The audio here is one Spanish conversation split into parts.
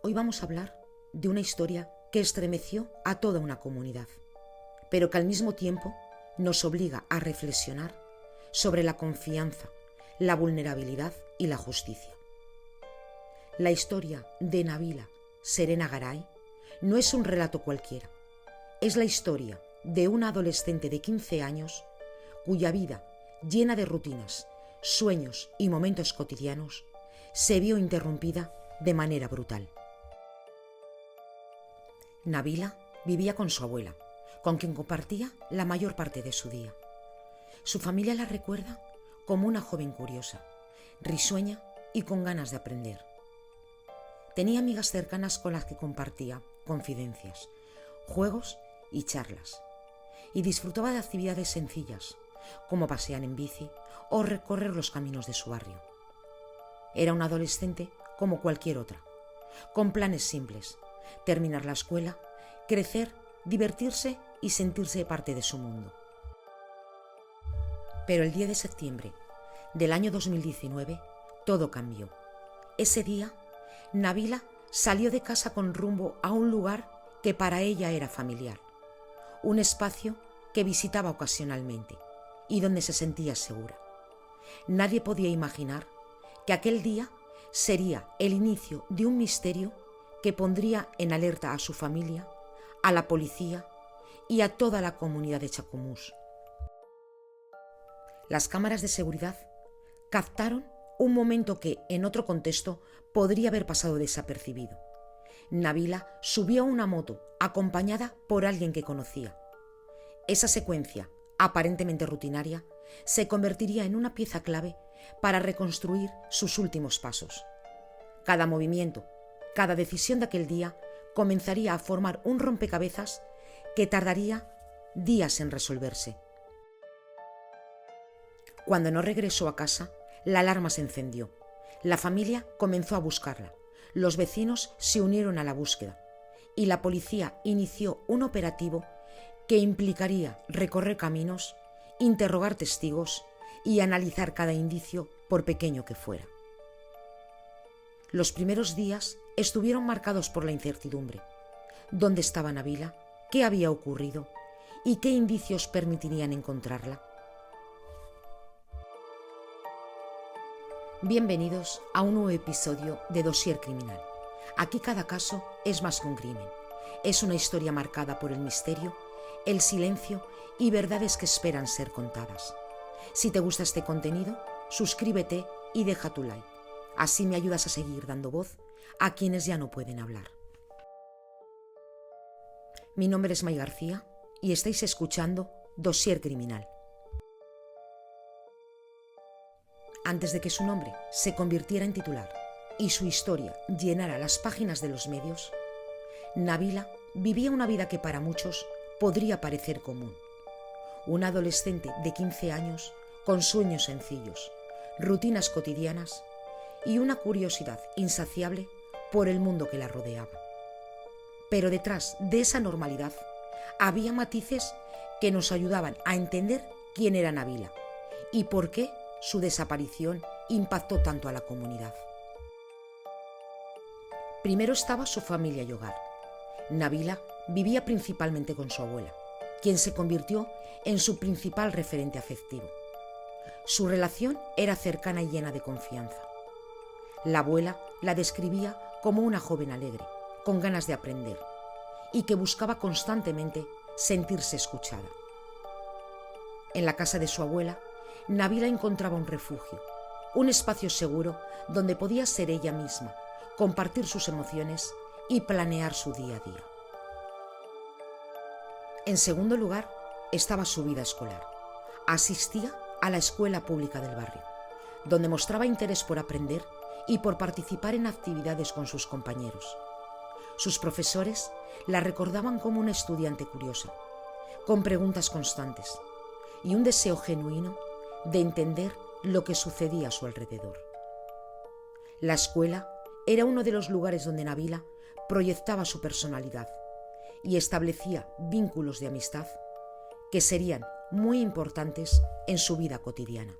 Hoy vamos a hablar de una historia que estremeció a toda una comunidad, pero que al mismo tiempo nos obliga a reflexionar sobre la confianza, la vulnerabilidad y la justicia. La historia de Nabila Serena Garay no es un relato cualquiera, es la historia de una adolescente de 15 años cuya vida, llena de rutinas, sueños y momentos cotidianos, se vio interrumpida de manera brutal. Nabila vivía con su abuela, con quien compartía la mayor parte de su día. Su familia la recuerda como una joven curiosa, risueña y con ganas de aprender. Tenía amigas cercanas con las que compartía confidencias, juegos y charlas, y disfrutaba de actividades sencillas, como pasear en bici o recorrer los caminos de su barrio. Era una adolescente como cualquier otra, con planes simples: terminar la escuela, crecer, divertirse y sentirse parte de su mundo. Pero el 10 de septiembre del año 2019 todo cambió. Ese día, Nabila salió de casa con rumbo a un lugar que para ella era familiar, un espacio que visitaba ocasionalmente y donde se sentía segura. Nadie podía imaginar que aquel día sería el inicio de un misterio que pondría en alerta a su familia, a la policía y a toda la comunidad de Chacomús. Las cámaras de seguridad captaron un momento que, en otro contexto, podría haber pasado desapercibido. Nabila subió a una moto acompañada por alguien que conocía. Esa secuencia, aparentemente rutinaria, se convertiría en una pieza clave para reconstruir sus últimos pasos. Cada movimiento, cada decisión de aquel día comenzaría a formar un rompecabezas que tardaría días en resolverse. Cuando no regresó a casa, la alarma se encendió. La familia comenzó a buscarla, los vecinos se unieron a la búsqueda y la policía inició un operativo que implicaría recorrer caminos, interrogar testigos y analizar cada indicio, por pequeño que fuera. Los primeros días estuvieron marcados por la incertidumbre. ¿Dónde estaba Nabila? ¿Qué había ocurrido? ¿Y qué indicios permitirían encontrarla? Bienvenidos a un nuevo episodio de Dossier Criminal. Aquí cada caso es más que un crimen. Es una historia marcada por el misterio, el silencio y verdades que esperan ser contadas. Si te gusta este contenido, suscríbete y deja tu like. Así me ayudas a seguir dando voz a quienes ya no pueden hablar. Mi nombre es May García y estáis escuchando Dossier Criminal. Antes de que su nombre se convirtiera en titular y su historia llenara las páginas de los medios, Nabila vivía una vida que para muchos podría parecer común. Una adolescente de 15 años con sueños sencillos, rutinas cotidianas y una curiosidad insaciable por el mundo que la rodeaba. Pero detrás de esa normalidad había matices que nos ayudaban a entender quién era Nabila y por qué su desaparición impactó tanto a la comunidad. Primero estaba su familia y hogar. Nabila vivía principalmente con su abuela, quien se convirtió en su principal referente afectivo. Su relación era cercana y llena de confianza. La abuela la describía como una joven alegre, con ganas de aprender, y que buscaba constantemente sentirse escuchada. En la casa de su abuela, Nabila encontraba un refugio, un espacio seguro donde podía ser ella misma, compartir sus emociones y planear su día a día. En segundo lugar, estaba su vida escolar. Asistía a la escuela pública del barrio, donde mostraba interés por aprender y por participar en actividades con sus compañeros. Sus profesores la recordaban como una estudiante curiosa, con preguntas constantes y un deseo genuino de entender lo que sucedía a su alrededor. La escuela era uno de los lugares donde Nabila proyectaba su personalidad y establecía vínculos de amistad que serían muy importantes en su vida cotidiana.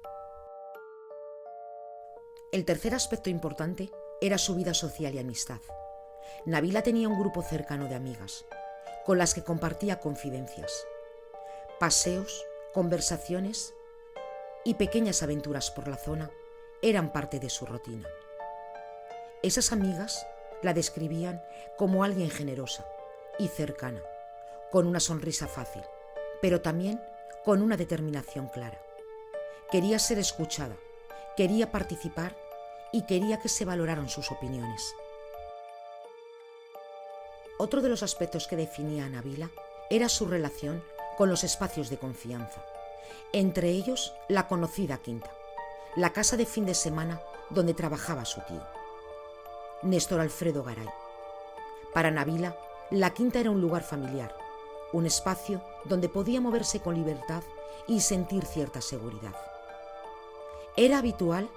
El tercer aspecto importante era su vida social y amistad. Nabila tenía un grupo cercano de amigas, con las que compartía confidencias, paseos, conversaciones y pequeñas aventuras por la zona eran parte de su rutina. Esas amigas la describían como alguien generosa y cercana, con una sonrisa fácil, pero también con una determinación clara. Quería ser escuchada, quería participar y quería que se valoraran sus opiniones. Otro de los aspectos que definía a Nabila era su relación con los espacios de confianza, entre ellos la conocida quinta, la casa de fin de semana donde trabajaba su tío, Néstor Alfredo Garay. Para Nabila, la quinta era un lugar familiar, un espacio donde podía moverse con libertad y sentir cierta seguridad. Era habitual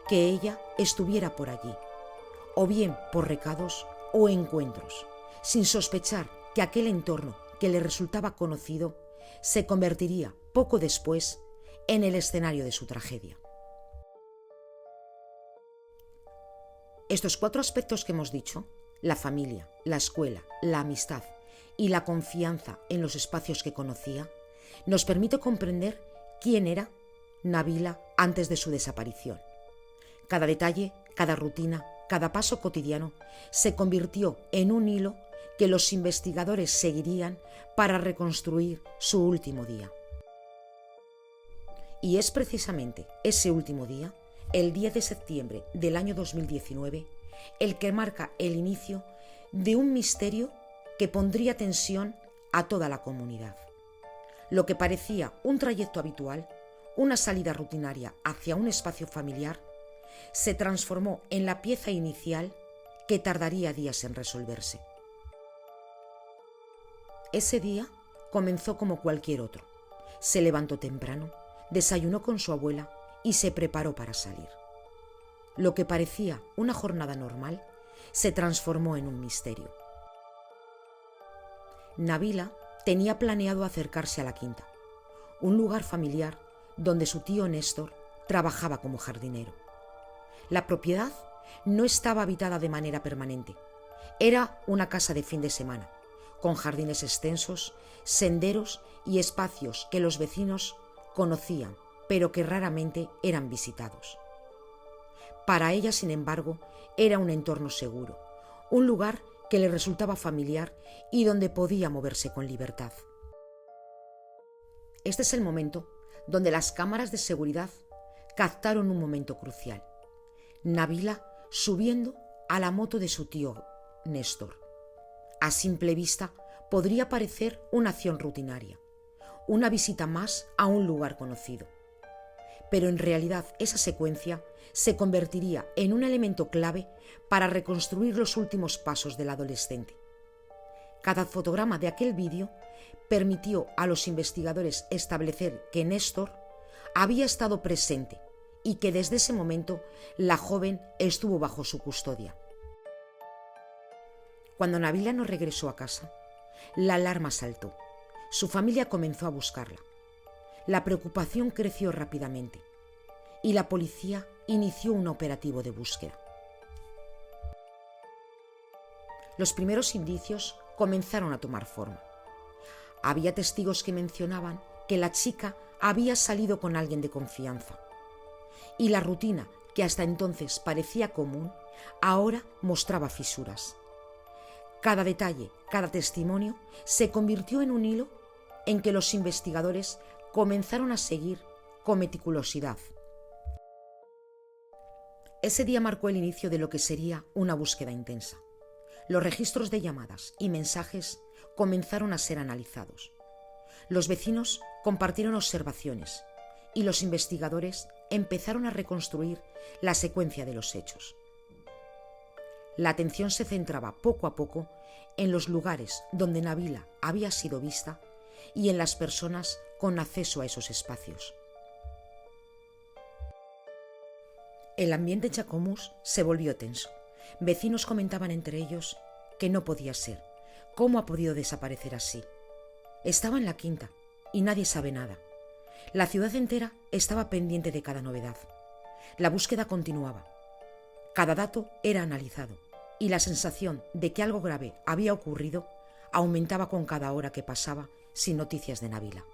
que ella estuviera por allí, o bien por recados o encuentros, sin sospechar que aquel entorno que le resultaba conocido se convertiría poco después en el escenario de su tragedia. Estos 4 aspectos que hemos dicho, la familia, la escuela, la amistad y la confianza en los espacios que conocía, nos permite comprender quién era Nabila antes de su desaparición. Cada detalle, cada rutina, cada paso cotidiano se convirtió en un hilo que los investigadores seguirían para reconstruir su último día. Y es precisamente ese último día, el 10 de septiembre del año 2019, el que marca el inicio de un misterio que pondría tensión a toda la comunidad. Lo que parecía un trayecto habitual, una salida rutinaria hacia un espacio familiar, se transformó en la pieza inicial que tardaría días en resolverse. Ese día comenzó como cualquier otro. Se levantó temprano, desayunó con su abuela y se preparó para salir. Lo que parecía una jornada normal se transformó en un misterio. Nabila tenía planeado acercarse a la quinta, un lugar familiar donde su tío Néstor trabajaba como jardinero. La propiedad no estaba habitada de manera permanente. Era una casa de fin de semana, con jardines extensos, senderos y espacios que los vecinos conocían, pero que raramente eran visitados. Para ella, sin embargo, era un entorno seguro, un lugar que le resultaba familiar y donde podía moverse con libertad. Este es el momento donde las cámaras de seguridad captaron un momento crucial. Nabila subiendo a la moto de su tío Néstor. A simple vista podría parecer una acción rutinaria, una visita más a un lugar conocido. Pero en realidad esa secuencia se convertiría en un elemento clave para reconstruir los últimos pasos del adolescente. Cada fotograma de aquel vídeo permitió a los investigadores establecer que Néstor había estado presente y que desde ese momento la joven estuvo bajo su custodia. Cuando Nabila no regresó a casa, la alarma saltó. Su familia comenzó a buscarla. La preocupación creció rápidamente y la policía inició un operativo de búsqueda. Los primeros indicios comenzaron a tomar forma. Había testigos que mencionaban que la chica había salido con alguien de confianza y la rutina, que hasta entonces parecía común, ahora mostraba fisuras. Cada detalle, cada testimonio se convirtió en un hilo en que los investigadores comenzaron a seguir con meticulosidad. Ese día marcó el inicio de lo que sería una búsqueda intensa. Los registros de llamadas y mensajes comenzaron a ser analizados. Los vecinos compartieron observaciones y los investigadores empezaron a reconstruir la secuencia de los hechos. La atención se centraba poco a poco en los lugares donde Nabila había sido vista y en las personas con acceso a esos espacios. El ambiente en Chacomús se volvió tenso. Vecinos comentaban entre ellos que no podía ser. ¿Cómo ha podido desaparecer así? Estaba en la quinta y nadie sabe nada. La ciudad entera estaba pendiente de cada novedad. La búsqueda continuaba. Cada dato era analizado y la sensación de que algo grave había ocurrido aumentaba con cada hora que pasaba sin noticias de Nabila.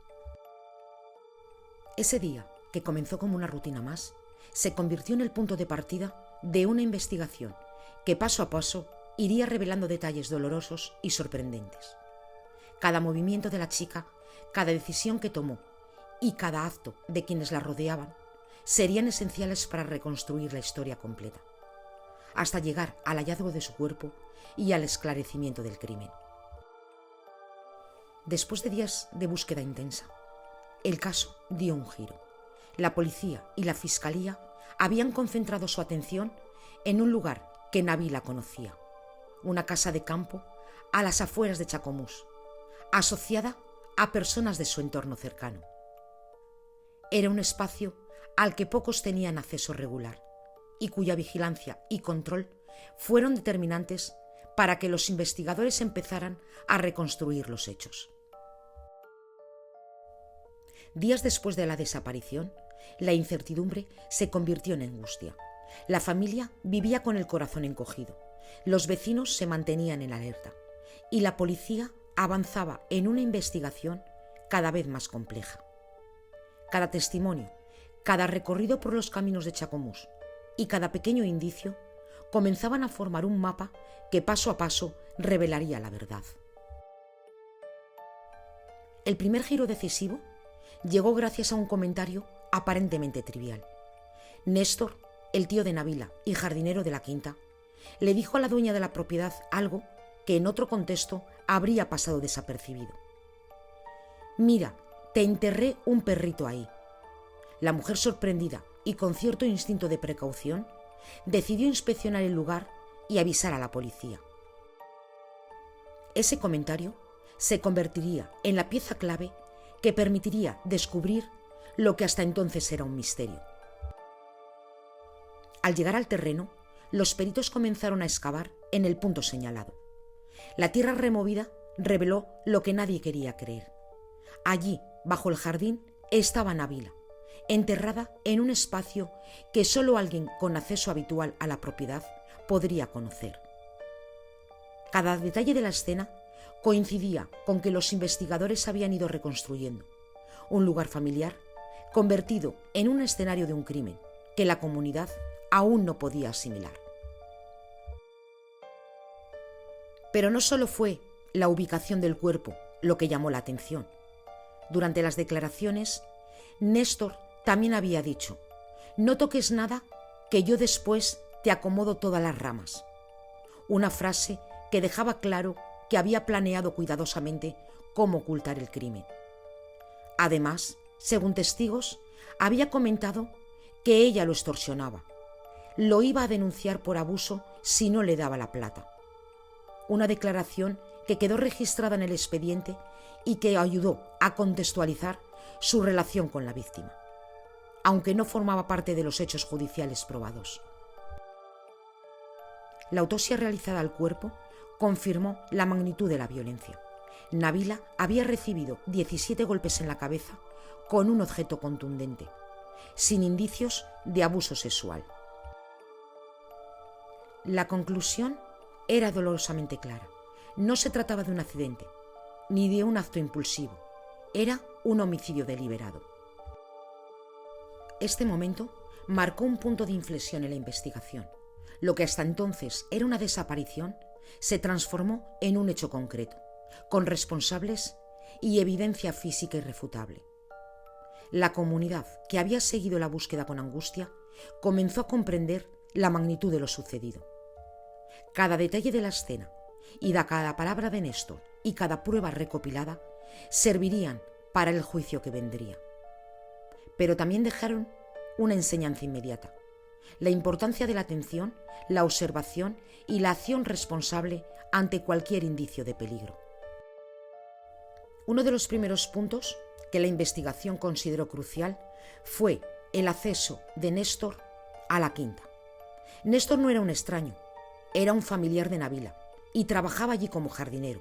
Ese día, que comenzó como una rutina más, se convirtió en el punto de partida de una investigación que paso a paso iría revelando detalles dolorosos y sorprendentes. Cada movimiento de la chica, cada decisión que tomó y cada acto de quienes la rodeaban serían esenciales para reconstruir la historia completa, hasta llegar al hallazgo de su cuerpo y al esclarecimiento del crimen. Después de días de búsqueda intensa, el caso dio un giro. La policía y la fiscalía habían concentrado su atención en un lugar que Nabila conocía, una casa de campo a las afueras de Chacomús, asociada a personas de su entorno cercano. Era un espacio al que pocos tenían acceso regular y cuya vigilancia y control fueron determinantes para que los investigadores empezaran a reconstruir los hechos. Días después de la desaparición, la incertidumbre se convirtió en angustia. La familia vivía con el corazón encogido, los vecinos se mantenían en alerta y la policía avanzaba en una investigación cada vez más compleja. Cada testimonio, cada recorrido por los caminos de Chacomús y cada pequeño indicio comenzaban a formar un mapa que paso a paso revelaría la verdad. El primer giro decisivo llegó gracias a un comentario aparentemente trivial. Néstor, el tío de Nabila y jardinero de la quinta, le dijo a la dueña de la propiedad algo que en otro contexto habría pasado desapercibido. «Mira, te enterré un perrito ahí». La mujer, sorprendida y con cierto instinto de precaución, decidió inspeccionar el lugar y avisar a la policía. Ese comentario se convertiría en la pieza clave que permitiría descubrir lo que hasta entonces era un misterio. Al llegar al terreno, los peritos comenzaron a excavar en el punto señalado. La tierra removida reveló lo que nadie quería creer. Allí, bajo el jardín, estaba Nabila, enterrada en un espacio que solo alguien con acceso habitual a la propiedad podría conocer. Cada detalle de la escena coincidía con que los investigadores habían ido reconstruyendo un lugar familiar convertido en un escenario de un crimen que la comunidad aún no podía asimilar. Pero no solo fue la ubicación del cuerpo lo que llamó la atención. Durante las declaraciones, Néstor también había dicho: «No toques nada, que yo después te acomodo todas las ramas». Una frase que dejaba claro que había planeado cuidadosamente cómo ocultar el crimen. Además, según testigos, había comentado que ella lo extorsionaba. Lo iba a denunciar por abuso si no le daba la plata. Una declaración que quedó registrada en el expediente y que ayudó a contextualizar su relación con la víctima, aunque no formaba parte de los hechos judiciales probados. La autopsia realizada al cuerpo confirmó la magnitud de la violencia. Nabila había recibido 17 golpes en la cabeza con un objeto contundente, sin indicios de abuso sexual. La conclusión era dolorosamente clara. No se trataba de un accidente, ni de un acto impulsivo. Era un homicidio deliberado. Este momento marcó un punto de inflexión en la investigación. Lo que hasta entonces era una desaparición se transformó en un hecho concreto, con responsables y evidencia física irrefutable. La comunidad, que había seguido la búsqueda con angustia, comenzó a comprender la magnitud de lo sucedido. Cada detalle de la escena y cada palabra de Néstor y cada prueba recopilada servirían para el juicio que vendría. Pero también dejaron una enseñanza inmediata: la importancia de la atención, la observación y la acción responsable ante cualquier indicio de peligro. Uno de los primeros puntos que la investigación consideró crucial fue el acceso de Néstor a la quinta. Néstor no era un extraño, era un familiar de Nabila y trabajaba allí como jardinero,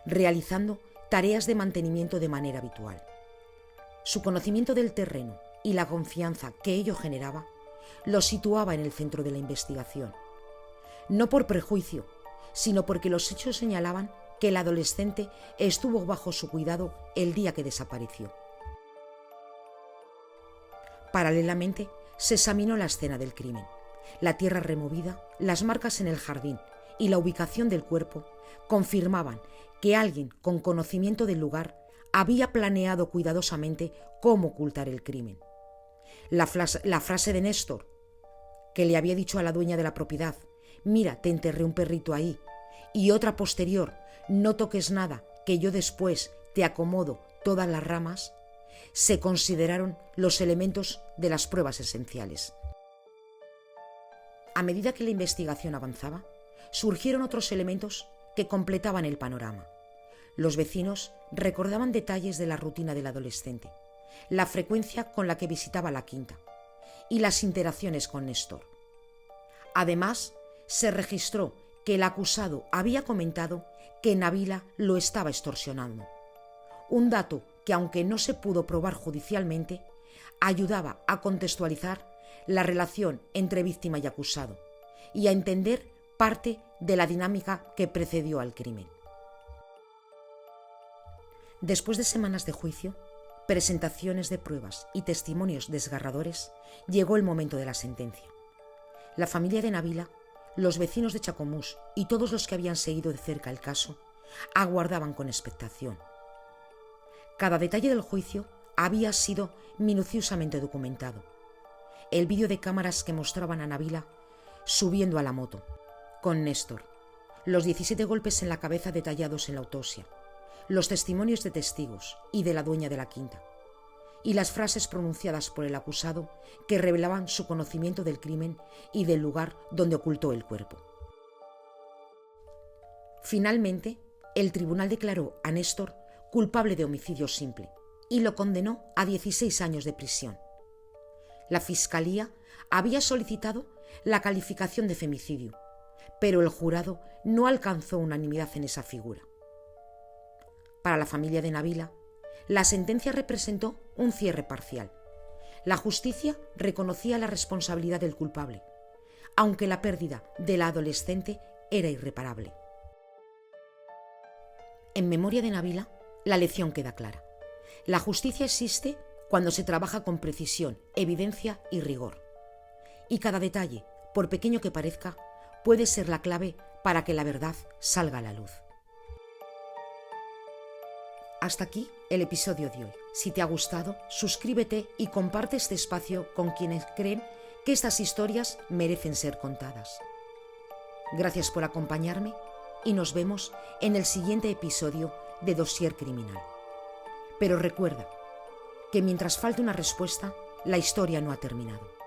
realizando tareas de mantenimiento de manera habitual. Su conocimiento del terreno y la confianza que ello generaba lo situaba en el centro de la investigación. no por prejuicio, sino porque los hechos señalaban que el adolescente estuvo bajo su cuidado el día que desapareció. Paralelamente, se examinó la escena del crimen, la tierra removida, las marcas en el jardín y la ubicación del cuerpo confirmaban que alguien con conocimiento del lugar había planeado cuidadosamente cómo ocultar el crimen. La frase de Néstor, que le había dicho a la dueña de la propiedad: «Mira, te enterré un perrito ahí», y otra posterior: «No toques nada, que yo después te acomodo todas las ramas», se consideraron los elementos de las pruebas esenciales. A medida que la investigación avanzaba, surgieron otros elementos que completaban el panorama. Los vecinos recordaban detalles de la rutina del adolescente, la frecuencia con la que visitaba la quinta y las interacciones con Néstor. Además, se registró que el acusado había comentado que Nabila lo estaba extorsionando, un dato que, aunque no se pudo probar judicialmente, ayudaba a contextualizar la relación entre víctima y acusado y a entender parte de la dinámica que precedió al crimen. Después de semanas de juicio, presentaciones de pruebas y testimonios desgarradores, llegó el momento de la sentencia. La familia de Nabila, los vecinos de Chacomús y todos los que habían seguido de cerca el caso aguardaban con expectación. Cada detalle del juicio había sido minuciosamente documentado. El vídeo de cámaras que mostraban a Nabila subiendo a la moto, con Néstor, los 17 golpes en la cabeza detallados en la autopsia, los testimonios de testigos y de la dueña de la quinta, y las frases pronunciadas por el acusado que revelaban su conocimiento del crimen y del lugar donde ocultó el cuerpo. Finalmente, el tribunal declaró a Néstor culpable de homicidio simple y lo condenó a 16 años de prisión. La Fiscalía había solicitado la calificación de femicidio, pero el jurado no alcanzó unanimidad en esa figura. Para la familia de Nabila, la sentencia representó un cierre parcial. La justicia reconocía la responsabilidad del culpable, aunque la pérdida de la adolescente era irreparable. En memoria de Nabila, la lección queda clara. La justicia existe cuando se trabaja con precisión, evidencia y rigor. Y cada detalle, por pequeño que parezca, puede ser la clave para que la verdad salga a la luz. Hasta aquí el episodio de hoy. Si te ha gustado, suscríbete y comparte este espacio con quienes creen que estas historias merecen ser contadas. Gracias por acompañarme y nos vemos en el siguiente episodio de Dossier Criminal. Pero recuerda que mientras falte una respuesta, la historia no ha terminado.